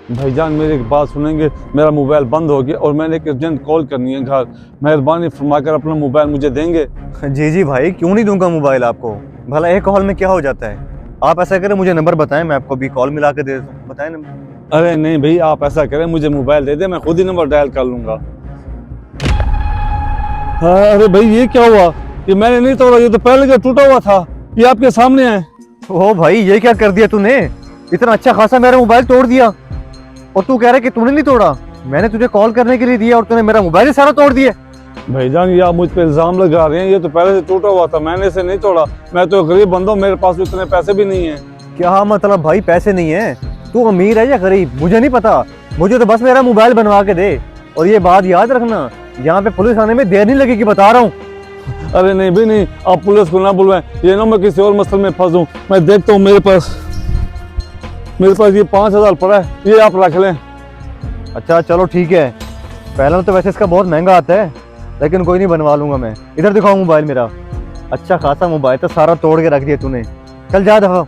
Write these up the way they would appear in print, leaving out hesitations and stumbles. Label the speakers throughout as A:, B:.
A: भाईजान मेरी एक बात सुनेंगे, मेरा मोबाइल बंद हो गया और मैंने एक अर्जेंट कॉल करनी है घर। मेहरबानी फरमाकर अपना मोबाइल मुझे देंगे।
B: जी जी भाई, क्यों नहीं दूंगा मोबाइल आपको। भला एक कॉल में क्या हो जाता है। आप ऐसा करें, मुझे नंबर बताएं, मैं आपको भी कॉल मिला के दे देता हूं। बताएं नंबर।
A: अरे नहीं भाई, आप ऐसा करें, मुझे मोबाइल दे दे, मैं खुद ही नंबर डायल कर लूंगा। हाँ, अरे भाई ये क्या हुआ? ये मैंने नहीं तोड़ा, ये तो पहले का टूटा हुआ था। ये आपके सामने है।
B: ओ भाई, ये क्या कर दिया तूने। इतना अच्छा खासा मेरा मोबाइल तोड़ दिया और तू कह रहा है कि तूने नहीं तोड़ा। मैंने तुझे कॉल करने के लिए दिया और तूने मेरा मोबाइल ही सारा तोड़ दिया।
A: भाईजान ये आप मुझ पे इल्जाम लगा रहे हैं, ये तो पहले से टूटा हुआ था, मैंने इसे नहीं तोड़ा। मैं तो गरीब बंदा हूं, मेरे पास इतने पैसे भी नहीं है।
B: क्या मतलब भाई, पैसे नहीं है? तू अमीर है या गरीब मुझे नहीं पता, मुझे तो बस मेरा मोबाइल बनवा के दे। और ये बात याद रखना, यहाँ पे पुलिस आने में देर नहीं लगेगी, बता रहा हूँ।
A: अरे नहीं भी नहीं, आप पुलिस को ना बुलवाएं, ये ना मैं किसी और मसले में फंसूं। मैं देखता हूँ, मेरे पास ये 5,000 पड़ा है, ये आप रख लें।
B: अच्छा चलो ठीक है। पहला तो वैसे इसका बहुत महंगा आता है, लेकिन कोई नहीं, बनवा लूंगा मैं। इधर दिखाओ मोबाइल मेरा। अच्छा खासा मोबाइल तो सारा तोड़ के रख दिया तूने। चल जा दफा।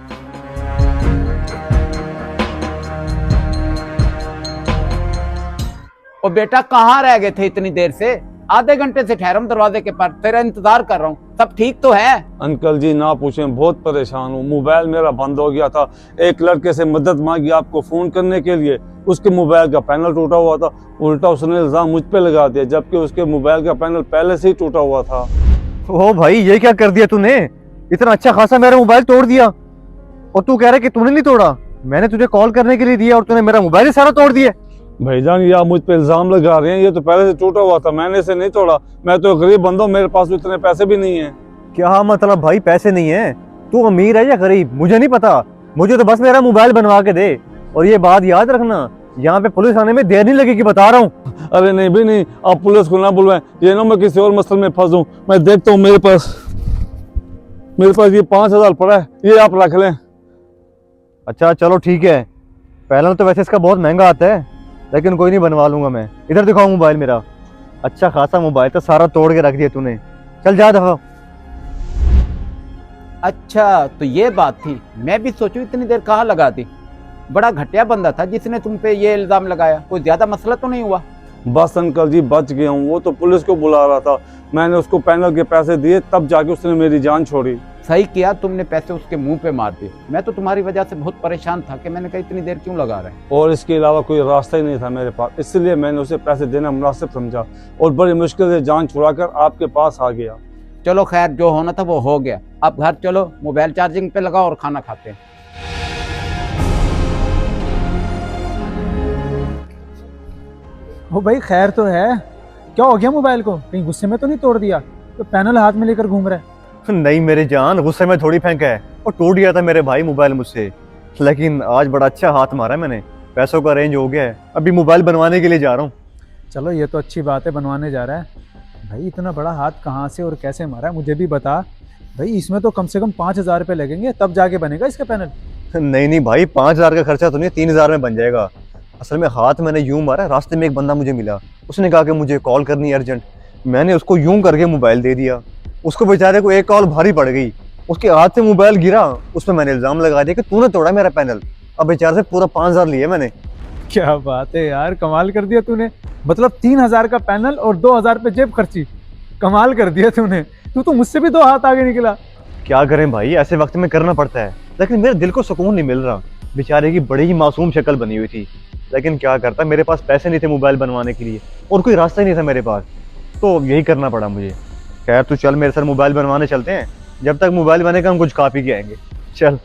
C: ओ बेटा, कहाँ रह गए थे इतनी देर से? आधे घंटे से ठहरा हूं दरवाजे के पास, तेरा इंतजार कर रहा हूँ। सब ठीक तो है?
A: अंकल जी ना पूछें, बहुत परेशान हूँ। मोबाइल मेरा बंद हो गया था, एक लड़के से मदद मांगी आपको फोन करने के लिए, उसके मोबाइल का पैनल टूटा हुआ था। उल्टा उसने इल्जाम मुझ पे लगा दिया, जबकि उसके मोबाइल का पैनल पहले से ही टूटा हुआ था।
B: ओ भाई, ये क्या कर दिया तूने। इतना अच्छा खासा मेरा मोबाइल तोड़ दिया और तू कह रहा है कि तूने नहीं तोड़ा। मैंने तुझे कॉल करने के लिए दिया और तूने मेरा मोबाइल ही सारा तोड़ दिया।
A: भाईजान ये आप मुझ पे इल्जाम लगा रहे हैं, ये तो पहले से टूटा हुआ था, मैंने इसे नहीं तोड़ा। मैं तो गरीब बंदा हूं, मेरे पास इतने पैसे भी नहीं है।
B: क्या मतलब भाई, पैसे नहीं है? तू अमीर है या गरीब मुझे नहीं पता, मुझे तो बस मेरा मोबाइल बनवा के दे। और ये बात याद रखना, यहाँ पे पुलिस आने में देर नहीं लगेगी, बता रहा हूँ।
A: अरे नहीं भी नहीं, आप पुलिस को ना बुलवाएं, ये ना मैं किसी और मसले में फंसूं। मैं देखता हूँ, मेरे पास ये 5,000 पड़ा है, ये आप रख लें।
B: अच्छा चलो ठीक है। पहला तो वैसे इसका बहुत महंगा आता है, लेकिन कोई नहीं, बनवा लूंगा मैं। इधर दिखाओ मोबाइल मेरा। अच्छा खासा मोबाइल तो सारा तोड़ के रख दिया तूने। चल जा दफा।
C: अच्छा तो ये बात थी, मैं भी सोचूं इतनी देर कहाँ लगा दी। बड़ा घटिया बंदा था जिसने तुम पे ये इल्जाम लगाया। कोई ज्यादा मसला तो नहीं हुआ?
A: बस अंकल जी बच गया हूँ, वो तो पुलिस को बुला रहा था, मैंने उसको पैनल के पैसे दिए, तब जाके उसने मेरी जान छोड़ी।
C: सही किया, तुमने पैसे उसके मुंह पे मार दिए। मैं तो तुम्हारी वजह से बहुत परेशान था कि मैंने कहा इतनी देर क्यों लगा रहे हैं।
A: और इसके अलावा कोई रास्ता ही नहीं था मेरे पास, इसलिए मैंने उसे पैसे देना मुनासिब समझा और बड़ी मुश्किल से जान छुड़ाकर आपके पास आ गया।
C: चलो खैर, जो होना था वो हो गया। अब घर चलो, मोबाइल चार्जिंग पे लगाओ और खाना खाते हैं।
D: ओ भाई, खैर तो है? क्या हो गया मोबाइल को? कहीं गुस्से में तो नहीं तोड़ दिया? तो पैनल हाथ में लेकर घूम रहा है।
B: नहीं मेरे जान, गुस्से में थोड़ी फेंका है, और टूट गया था मेरे भाई मोबाइल मुझसे। लेकिन आज बड़ा अच्छा हाथ मारा है मैंने, पैसों का अरेंज हो गया है। अभी मोबाइल बनवाने के लिए जा रहा हूँ।
D: चलो ये तो अच्छी बात है, बनवाने जा रहा है। भाई इतना बड़ा हाथ कहाँ से और कैसे मारा है, मुझे भी बता भाई। इसमें तो कम से कम 5,000 रुपये लगेंगे, तब जाके बनेगा इसका पैनल।
B: नहीं नहीं भाई, 5,000 का खर्चा तो नहीं, 3,000 में बन जाएगा। असल में हाथ मैंने यूं मारा, रास्ते में एक बंदा मुझे मिला, उसने कहा कि मुझे कॉल करनी है अर्जेंट। मैंने उसको यूं करके मोबाइल दे दिया। उसको बेचारे को एक कॉल भारी पड़ गई, उसके हाथ से मोबाइल गिरा। उसमें मैंने इल्जाम लगा दिया कि तूने तोड़ा मेरा पैनल। अब बेचारे से पूरा 5,000 लिए मैंने।
D: क्या बात है यार, कमाल कर दिया तूने। मतलब 3,000 का पैनल और 2,000 रुपये जेब खर्ची। कमाल कर दिया तूने। तू तो मुझसे भी 2 हाथ आगे निकला।
B: क्या करें भाई, ऐसे वक्त में करना पड़ता है। लेकिन मेरे दिल को सुकून नहीं मिल रहा। बेचारे की बड़ी ही मासूम शक्ल बनी हुई थी, लेकिन क्या करता, मेरे पास पैसे नहीं थे मोबाइल बनवाने के लिए और कोई रास्ता ही नहीं था मेरे पास, तो यही करना पड़ा मुझे। खैर तू चल मेरे साथ मोबाइल बनवाने चलते हैं, जब तक मोबाइल बनेगा हम कुछ खा पी के आएंगे। चल।